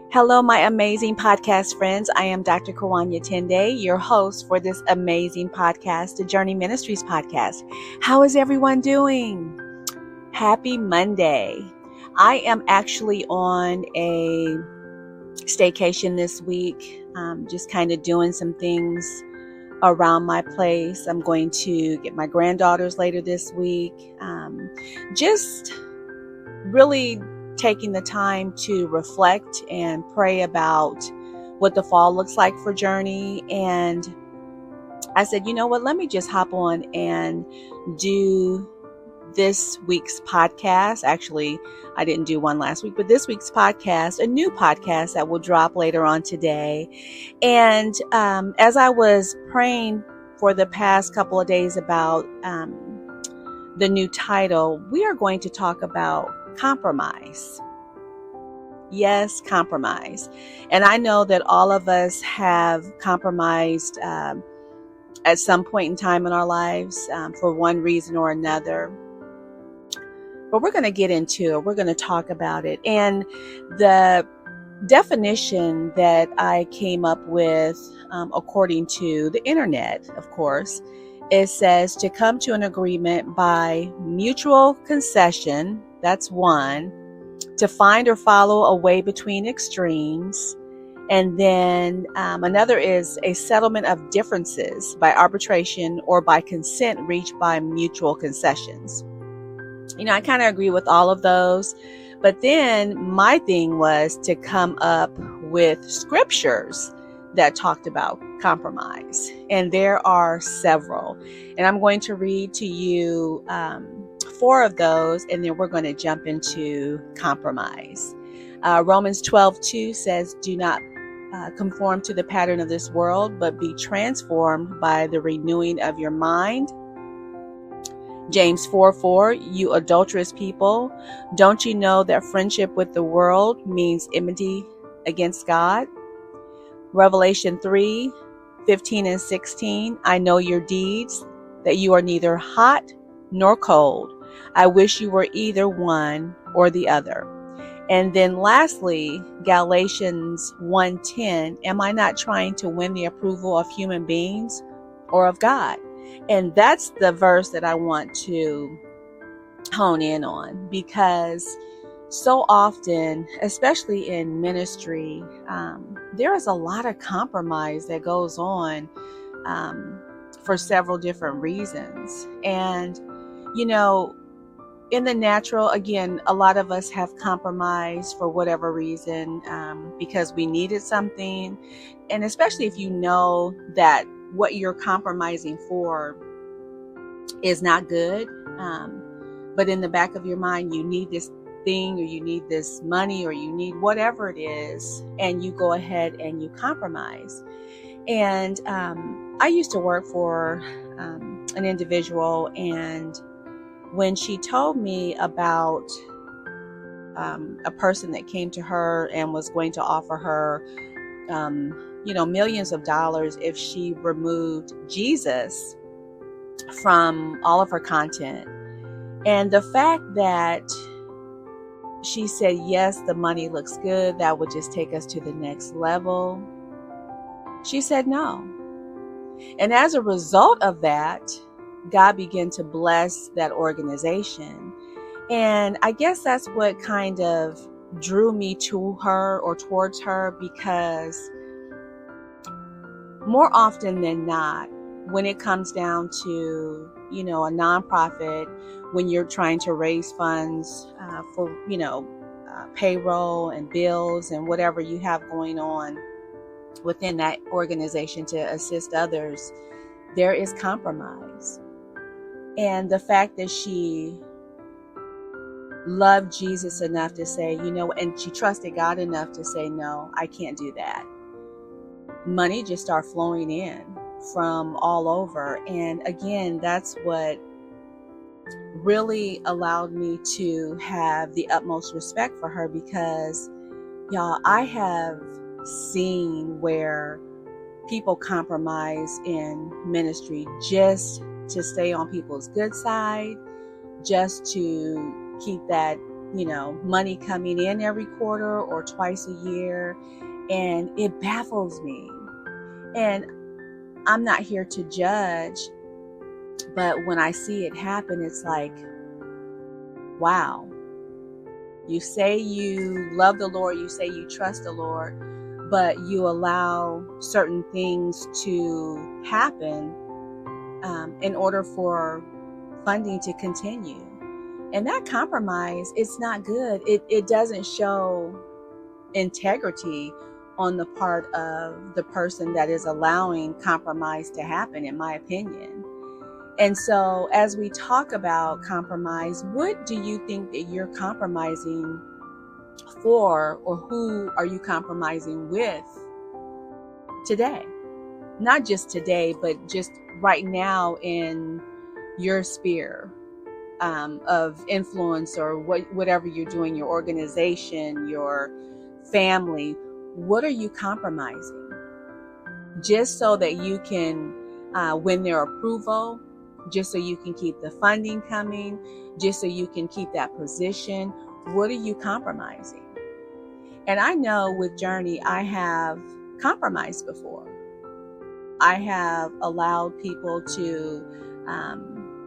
Hello, my amazing podcast friends. I am Dr. Kawanya Tende, your host for this amazing podcast, the Journey Ministries podcast. How is everyone doing? Happy Monday. I am actually on a staycation this week, just kind of doing some things around my place. I'm going to get my granddaughters later this week. Just really taking the time to reflect and pray about what the fall looks like for Journey. And I said, you know what, let me just hop on and do this week's podcast. Actually, I didn't do one last week, but this week's podcast, a new podcast that will drop later on today. And as I was praying for the past couple of days about the new title, we are going to talk about compromise. Yes, compromise. And I know that all of us have compromised at some point in time in our lives for one reason or another. But we're going to get into it. We're going to talk about it. And the definition that I came up with, according to the internet, of course, it says to come to an agreement by mutual concession. That's one. To find or follow a way between extremes. And then another is a settlement of differences by arbitration or by consent reached by mutual concessions. You know, I kind of agree with all of those. But then my thing was to come up with scriptures that talked about compromise. And there are several. And I'm going to read to you 4 of those, and then we're going to jump into compromise. Romans 12:2 says, do not conform to the pattern of this world, but be transformed by the renewing of your mind. James 4:4, you adulterous people, don't you know that friendship with the world means enmity against God? Revelation 3:15 and 16, I know your deeds, that you are neither hot nor cold. I wish you were either one or the other. And then lastly, Galatians 1:10, am I not trying to win the approval of human beings or of God? And that's the verse that I want to hone in on, because so often, especially in ministry, there is a lot of compromise that goes on for several different reasons. And, you know, in the natural, again, a lot of us have compromised for whatever reason, because we needed something. And especially if you know that what you're compromising for is not good, but in the back of your mind, you need this thing, or you need this money, or you need whatever it is, and you go ahead and you compromise. And I used to work for an individual, and when she told me about a person that came to her and was going to offer her, millions of dollars if she removed Jesus from all of her content. And the fact that she said, yes, the money looks good, that would just take us to the next level. She said no. And as a result of that, God began to bless that organization. And I guess that's what kind of drew me to her, or towards her, because more often than not, when it comes down to, a nonprofit, when you're trying to raise funds for, payroll and bills and whatever you have going on within that organization to assist others, there is compromise. And the fact that she loved Jesus enough to say, and she trusted God enough to say, no, I can't do that. Money just started flowing in from all over. And again, that's what really allowed me to have the utmost respect for her, because, y'all, I have seen where people compromise in ministry just to stay on people's good side, just to keep that money coming in every quarter or twice a year. And it baffles me. And I'm not here to judge, but when I see it happen, it's like, wow, you say you love the Lord, you say you trust the Lord, but you allow certain things to happen in order for funding to continue. And that compromise, it's not good. It doesn't show integrity on the part of the person that is allowing compromise to happen, in my opinion. And so as we talk about compromise, what do you think that you're compromising for, or who are you compromising with today? Not just today, but just right now in your sphere of influence, or whatever you're doing, your organization, your family. What are you compromising just so that you can win their approval, just so you can keep the funding coming, just so you can keep that position? What are you compromising? And I know with Journey, I have compromised before. I have allowed people to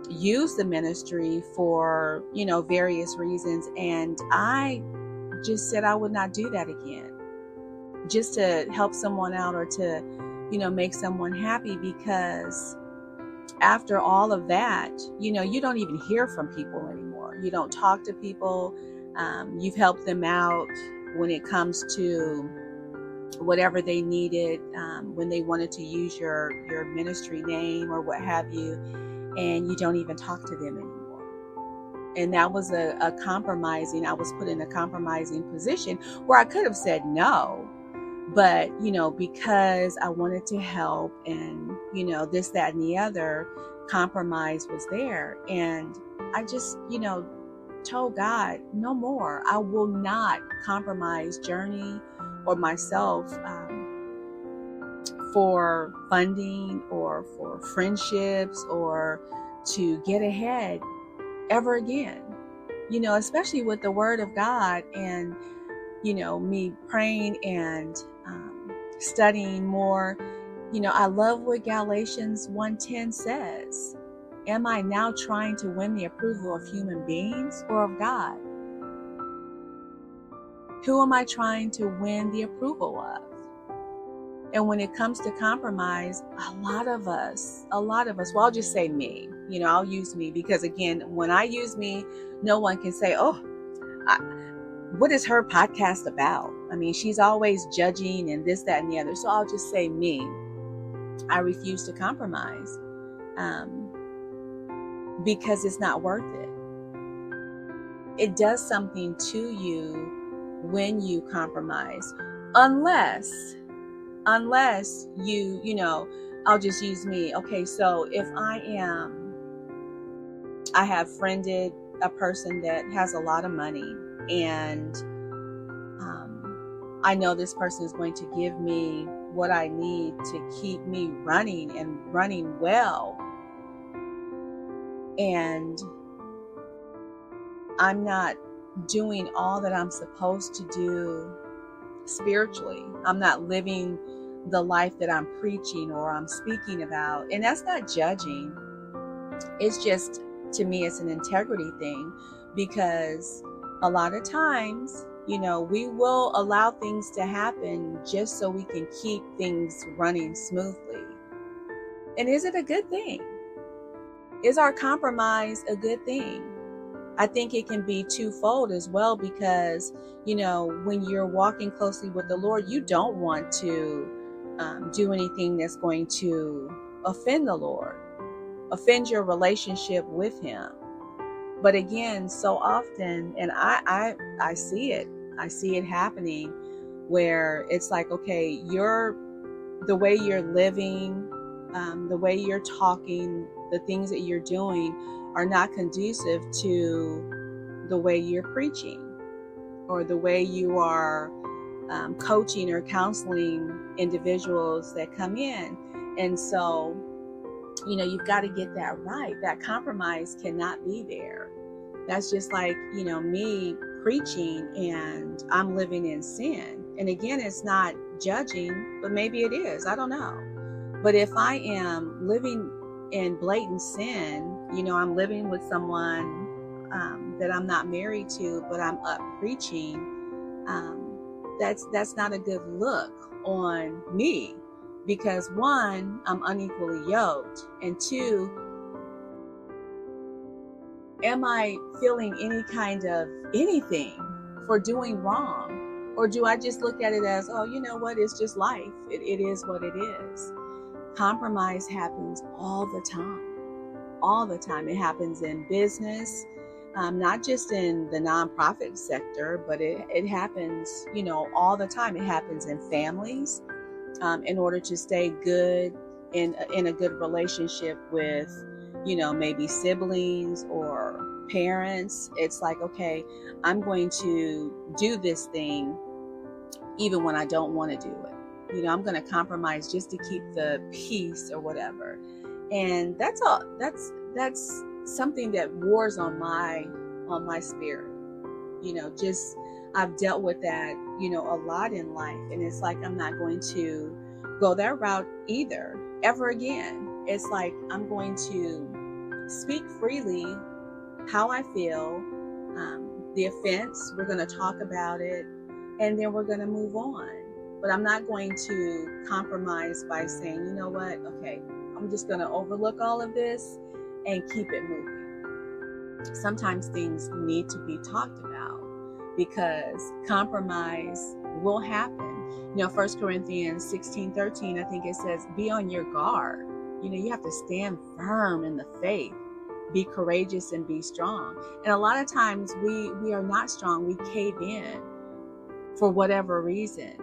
use the ministry for, various reasons. And I just said I would not do that again, just to help someone out, or to, make someone happy. Because after all of that, you don't even hear from people anymore. You don't talk to people. You've helped them out when it comes to whatever they needed, when they wanted to use your ministry name or what have you, and you don't even talk to them anymore. And that was a compromising. I was put in a compromising position where I could have said no, but because I wanted to help, and this, that, and the other, compromise was there. And I just told God, no more. I will not compromise Journey or myself for funding or for friendships or to get ahead ever again. Especially with the Word of God, and me praying and studying more. I love what Galatians 1:10 says. Am I now trying to win the approval of human beings or of God? Who am I trying to win the approval of? And when it comes to compromise, a lot of us, well, I'll just say me, I'll use me, because again, when I use me, no one can say, what is her podcast about? I mean, she's always judging and this, that, and the other. So I'll just say me. I refuse to compromise because it's not worth it. It does something to you when you compromise, unless you, I'll just use me. Okay, so if I have friended a person that has a lot of money, and I know this person is going to give me what I need to keep me running and running well, and I'm not doing all that I'm supposed to do spiritually. I'm not living the life that I'm preaching or I'm speaking about. And that's not judging. It's just, to me, it's an integrity thing, because a lot of times, we will allow things to happen just so we can keep things running smoothly. And is it a good thing? Is our compromise a good thing? I think it can be twofold as well, because, when you're walking closely with the Lord, you don't want to do anything that's going to offend the Lord, offend your relationship with Him. But again, so often, and I see it happening, where it's like, okay, the way you're living, the way you're talking, the things that you're doing are not conducive to the way you're preaching, or the way you are coaching or counseling individuals that come in. And so, you've got to get that right. That compromise cannot be there. That's just like, me preaching and I'm living in sin, and again, it's not judging, but maybe it is, I don't know. But if I am living in blatant sin, I'm living with someone that I'm not married to, but I'm up preaching, that's not a good look on me, because one, I'm unequally yoked, and two, am I feeling any kind of anything for doing wrong? Or do I just look at it as, oh, you know what, it's just life. It is what it is. Compromise happens all the time. All the time. It happens in business, not just in the nonprofit sector, but it happens, all the time. It happens in families. In order to stay good in a good relationship with, maybe siblings or parents, it's like, okay, I'm going to do this thing even when I don't want to do it. I'm going to compromise just to keep the peace or whatever. And that's something that wars on my spirit. Just I've dealt with that, a lot in life. And it's like, I'm not going to go that route either, ever again. It's like, I'm going to speak freely how I feel, the offense, we're going to talk about it, and then we're going to move on. But I'm not going to compromise by saying, you know what, okay, I'm just going to overlook all of this and keep it moving. Sometimes things need to be talked about, because compromise will happen. 1 Corinthians 16:13, I think it says, be on your guard. You have to stand firm in the faith, be courageous and be strong. And a lot of times we are not strong. We cave in for whatever reason.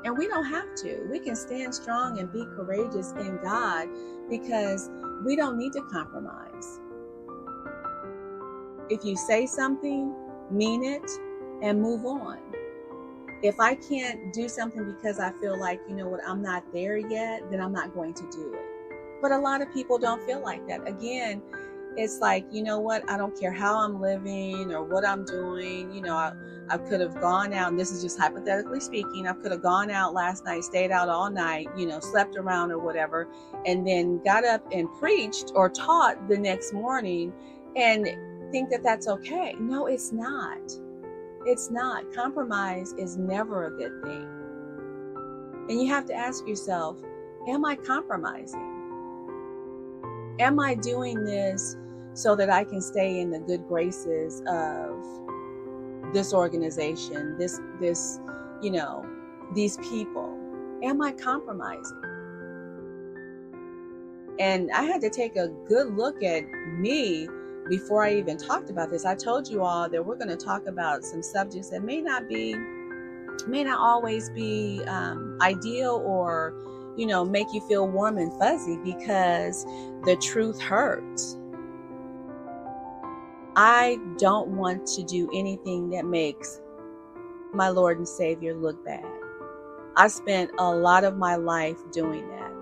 And we don't have to. We can stand strong and be courageous in God, because we don't need to compromise. If you say something, mean it and move on. If I can't do something because I feel like, I'm not there yet, then I'm not going to do it. But a lot of people don't feel like that. Again, it's like, I don't care how I'm living or what I'm doing. I could have gone out, and this is just hypothetically speaking, I could have gone out last night, stayed out all night, slept around or whatever, and then got up and preached or taught the next morning and think that that's okay. No, it's not. It's not. Compromise is never a good thing. And you have to ask yourself, am I compromising? Am I doing this so that I can stay in the good graces of this organization, this, these people? Am I compromising? And I had to take a good look at me before I even talked about this. I told you all that we're going to talk about some subjects that may not always be ideal or, make you feel warm and fuzzy, because the truth hurts. I don't want to do anything that makes my Lord and Savior look bad. I spent a lot of my life doing that.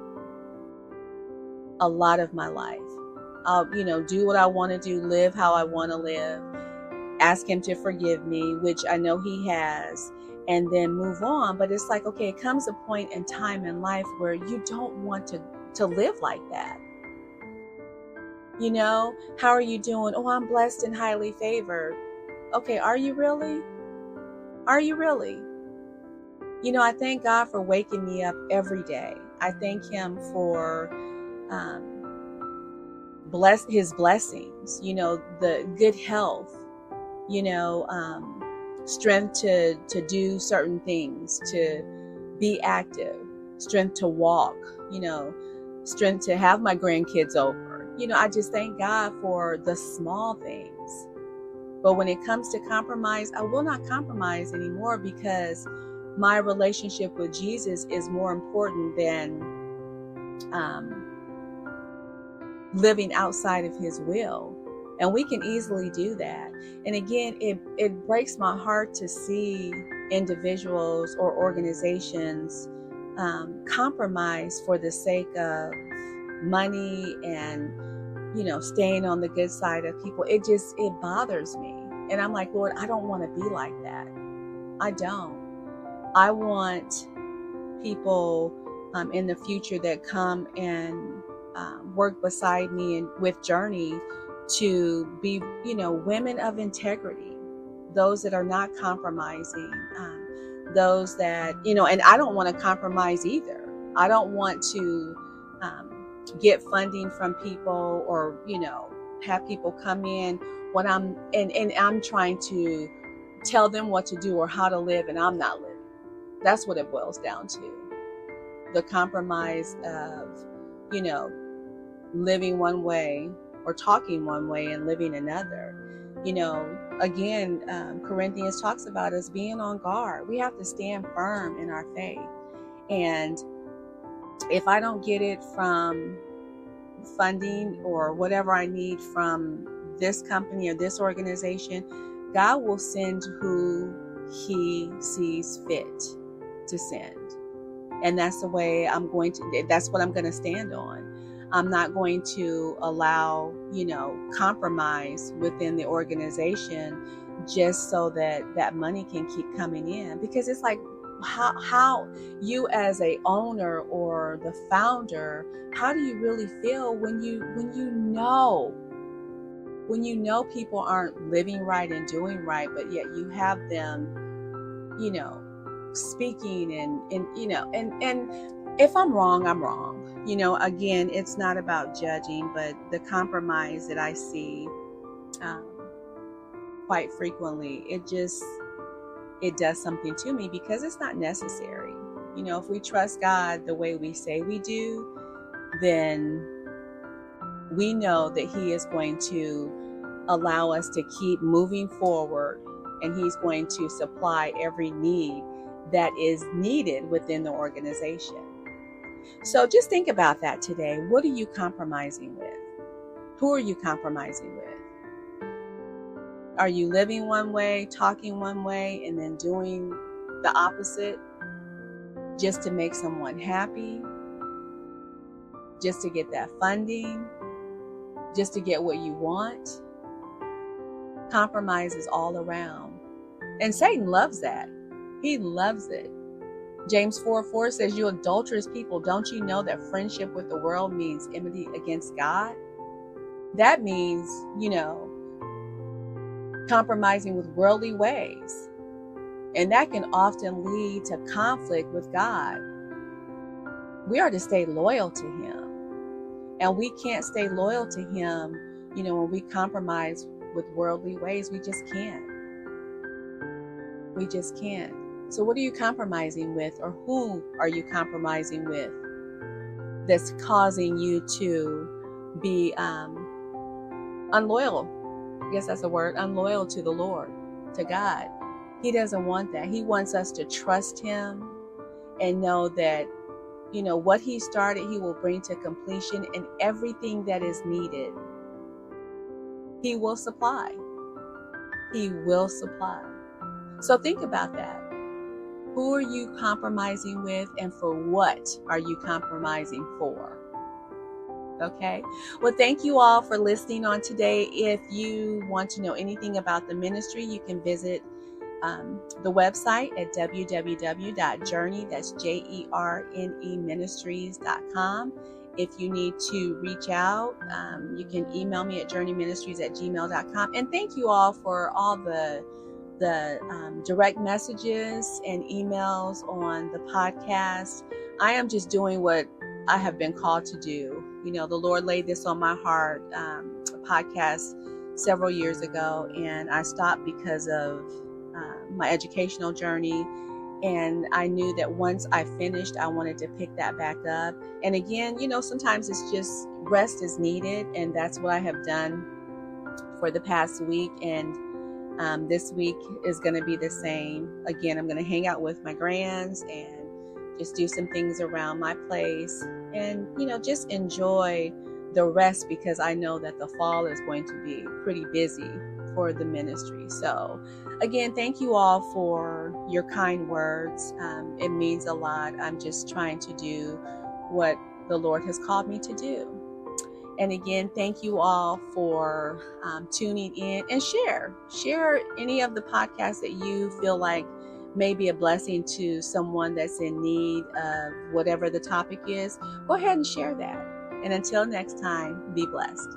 A lot of my life. I'll, do what I want to do, live how I want to live, ask him to forgive me, which I know he has, and then move on. But it's like, okay, it comes a point in time in life where you don't want to live like that. How are you doing? Oh, I'm blessed and highly favored. Okay, are you really? Are you really? I thank God for waking me up every day. I thank him for his blessings, the good health, strength to do certain things, to be active, strength to walk, strength to have my grandkids over. I just thank God for the small things. But when it comes to compromise, I will not compromise anymore, because my relationship with Jesus is more important than living outside of his will. And we can easily do that. And again, it breaks my heart to see individuals or organizations compromise for the sake of money and, staying on the good side of people. It bothers me. And I'm like, Lord, I don't want to be like that. I don't. I want people in the future that come and work beside me and with Journey to be, women of integrity, those that are not compromising, those that, and I don't want to compromise either. I don't want to get funding from people or, have people come in when I'm trying to tell them what to do or how to live and I'm not living. That's what it boils down to. The compromise of, living one way or talking one way and living another. Again, Corinthians talks about us being on guard. We have to stand firm in our faith. And if I don't get it from funding or whatever I need from this company or this organization, God will send who he sees fit to send. And that's the way that's what I'm going to stand on. I'm not going to allow, compromise within the organization just so that money can keep coming in. Because it's like, how you as a owner or the founder, how do you really feel when you know people aren't living right and doing right, but yet you have them, speaking and if I'm wrong, I'm wrong. Again, it's not about judging, but the compromise that I see quite frequently, it does something to me because it's not necessary. If we trust God the way we say we do, then we know that he is going to allow us to keep moving forward, and he's going to supply every need that is needed within the organization. So just think about that today. What are you compromising with? Who are you compromising with? Are you living one way, talking one way, and then doing the opposite just to make someone happy? Just to get that funding? Just to get what you want? Compromise is all around. And Satan loves that. He loves it. James 4:4 says, you adulterous people, don't you know that friendship with the world means enmity against God? That means, compromising with worldly ways. And that can often lead to conflict with God. We are to stay loyal to him. And we can't stay loyal to him, when we compromise with worldly ways. We just can't. We just can't. So what are you compromising with, or who are you compromising with that's causing you to be unloyal? I guess that's a word, unloyal to the Lord, to God. He doesn't want that. He wants us to trust him and know that, what he started, he will bring to completion, and everything that is needed, he will supply. He will supply. So think about that. Who are you compromising with, and for what are you compromising for? Okay. Well, thank you all for listening on today. If you want to know anything about the ministry, you can visit the website at www.journey, that's JERNE ministries.com. If you need to reach out, you can email me at journeyministries@gmail.com. And thank you all for all the direct messages and emails on the podcast. I am just doing what I have been called to do. The Lord laid this on my heart, a podcast several years ago, and I stopped because of my educational journey. And I knew that once I finished, I wanted to pick that back up. And again, sometimes it's just rest is needed. And that's what I have done for the past week. And this week is going to be the same. Again, I'm going to hang out with my grands and just do some things around my place and, just enjoy the rest, because I know that the fall is going to be pretty busy for the ministry. So again, thank you all for your kind words. It means a lot. I'm just trying to do what the Lord has called me to do. And again, thank you all for tuning in, and share any of the podcasts that you feel like may be a blessing to someone that's in need of whatever the topic is. Go ahead and share that. And until next time, be blessed.